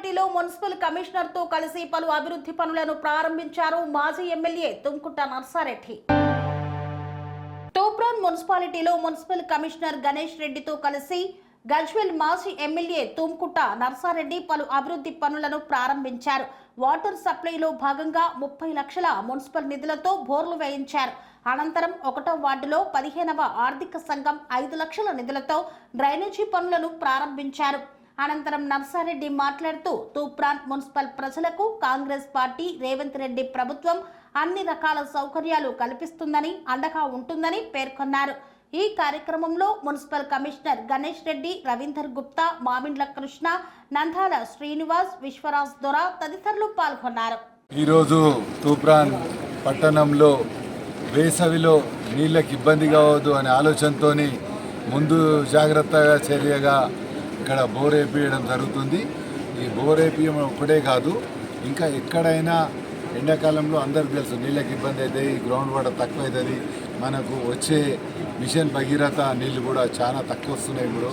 మున్సిపాలిటీలో municipal commissioner తో కలిసి పలు అభివృద్ధి పనులను ప్రారంభించారు మాజీ ఎమ్మెల్యే తుంకుట నర్సారెడ్డి. తూప్రాన్ మున్సిపాలిటీలో మున్సిపల్ కమిషనర్ గణేష్ రెడ్డితో కలిసి గజ్వేల్ మాజీ ఎమ్మెల్యే తుంకుట నర్సారెడ్డి పలు అభివృద్ధి పనులను ప్రారంభించారు. వాటర్ సప్లైలో భాగంగా 30 లక్షల మున్సిపల్ నిధులతో బోర్లు వేయించారు. అనంతరం 1వ వార్డులో 15వ ఆర్థిక సంఘం 5 లక్షల నిధులతో డ్రైనేజీ పనులను ప్రారంభించారు. అనంతరం నర్సారెడ్డి మాట్లాడుతూ తూప్రాన్ మున్సిపల్ ప్రజలకు కాంగ్రెస్ పార్టీ రేవంత్ రెడ్డి ప్రభుత్వం అన్ని రకాల సౌకర్యాలు కల్పిస్తుందని అండగా ఉంటుందని పేర్కొన్నారు. ఈ కార్యక్రమంలో మున్సిపల్ కమిషనర్ గణేష్ రెడ్డి, రవీందర్ గుప్తా, మామిండ్ల కృష్ణ, నందాల శ్రీనివాస్, విశ్వరాజ్ దొర తదితరులు పాల్గొన్నారు. ఈరోజు తూప్రాన్ పట్టణంలో వేసవిలో నీళ్ళకి ఇబ్బంది కావద్దు అనే ఆలోచనతో ముందు జాగ్రత్తగా చర్యగా ఇక్కడ బోర్ వేపించడం జరుగుతుంది. ఈ బోర్ వేపించడం ఒకటే కాదు, ఇంకా ఎక్కడైనా ఎండాకాలంలో అందరికీ తెలుసు నీళ్ళకి ఇబ్బంది అవుతాయి, గ్రౌండ్ వాటర్ తక్కువ అవుతుంది. మనకు వచ్చే మిషన్ భగీరథ నీళ్ళు కూడా చాలా తక్కువ వస్తున్నాయి ఇప్పుడు.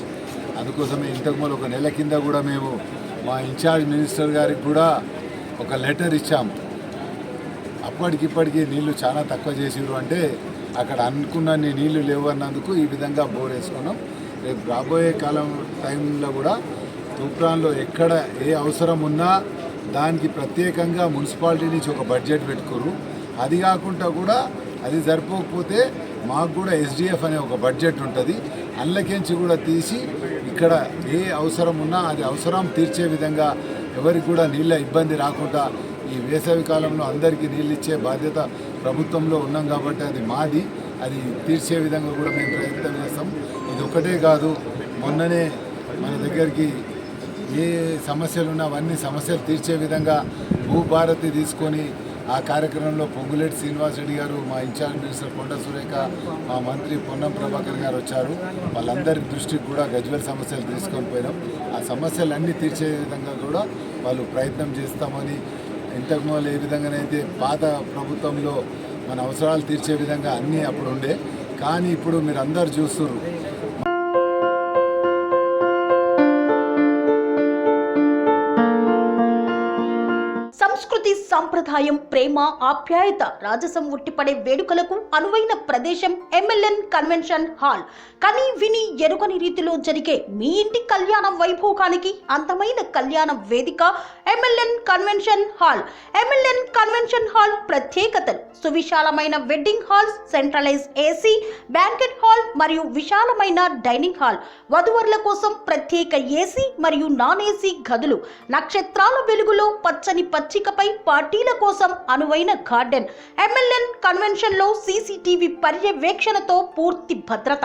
అందుకోసమే ఇంతకుముందు ఒక నెల కింద కూడా మేము మా ఇన్ఛార్జ్ మినిస్టర్ గారికి కూడా ఒక లెటర్ ఇచ్చాము. అప్పటికిప్పటికీ నీళ్లు చాలా తక్కువ చేసిరు అంటే అక్కడ అనుకున్నన్ని నీళ్లు లేవు అన్నందుకు ఈ విధంగా బోర్ వేసుకున్నాం. రేపు రాబోయే కాలం టైంలో కూడా తూప్రాన్లో ఎక్కడ ఏ అవసరం ఉన్నా దానికి ప్రత్యేకంగా మున్సిపాలిటీ నుంచి ఒక బడ్జెట్ పెట్టుకోరు. అది కాకుండా కూడా అది సరిపోకపోతే మాకు కూడా SDF అనే ఒక బడ్జెట్ ఉంటుంది. అందులోకించి కూడా తీసి ఇక్కడ ఏ అవసరం ఉన్నా అది అవసరం తీర్చే విధంగా ఎవరికి కూడా నీళ్ళ ఇబ్బంది రాకుండా ఈ వేసవి కాలంలో అందరికీ నీళ్ళు ఇచ్చే బాధ్యత ప్రభుత్వంలో ఉన్నాం కాబట్టి అది మాది, అది తీర్చే విధంగా కూడా మేము ప్రయత్నం చేస్తాం. ఇది ఒకటే కాదు, మొన్ననే మన దగ్గరికి ఏ సమస్యలు ఉన్నా అవన్నీ సమస్యలు తీర్చే విధంగా భూభారతి తీసుకొని ఆ కార్యక్రమంలో పొంగులేటి శ్రీనివాస్ రెడ్డి గారు, మా ఇన్ఛార్జ్ మినిస్టర్ కొండ సురేఖ, మా మంత్రి పొన్నం ప్రభాకర్ గారు వచ్చారు. వాళ్ళందరి దృష్టికి కూడా గజ్వేల్ సమస్యలు తీసుకొని పోయినాం. ఆ సమస్యలన్నీ తీర్చే విధంగా కూడా వాళ్ళు ప్రయత్నం చేస్తామని, ఇంతకుముందు ఏ విధంగానైతే పాత ప్రభుత్వంలో మన అవసరాలు తీర్చే విధంగా అన్నీ అప్పుడు ఉండే, కానీ ఇప్పుడు మీరు అందరు చూస్తున్నారు. సంస్కృతి, సంప్రదాయం, ప్రేమ, ఆప్యాయత, రాజసం ఉట్టిపడే వేడుకలకు అనువైన ప్రదేశం MLN కన్వెన్షన్ హాల్. కని విని ఎరుగని రీతిలో జరిగే మీ ఇంటి కళ్యాణ వైభోగానికి అందమైన కళ్యాణ వేదిక MLN convention hall. MLN convention hall ప్రత్యేకతలు: సువిశాలమైన wedding halls, centralise AC banquet hall మరియు విశాలమైన డైనింగ్ హాల్, వధువరుల కోసం ప్రత్యేక AC మరియు నాన్ AC గదులు, నక్షత్రాల వెలుగులో పచ్చని పచ్చికపై పార్టీల కోసం అనువైన గార్డెన్. MLN కన్వెన్షన్ లో CCTV పర్యవేక్షణతో పూర్తి భద్రత,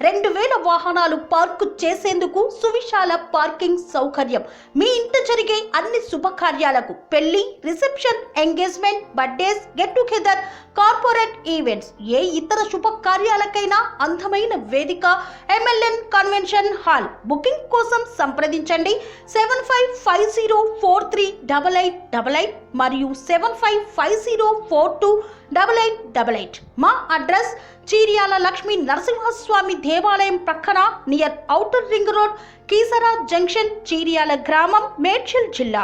2000 వాహనాలు పార్కు చేసేందుకు సువిశాల పార్కింగ్ సౌకర్యం. మీ ఇంట జరిగే అన్ని శుభకార్యాలకు, పెళ్లి, reception, engagement, birthdays, get together, corporate events, ఏ ఇతర శుభకార్యాలకైనా అందమైన వేదిక MLN కన్వెన్షన్ హాల్. బుకింగ్ కోసం సంప్రదించండి 7550438888 మరియు 7550428888. మా అడ్రస్ చీర్యాల లక్ష్మీ నరసింహస్వామి దేవాలయం ప్రక్కన, near outer ring road, Keesara junction, Cheeryal గ్రామం, మేడ్చల్ జిల్లా.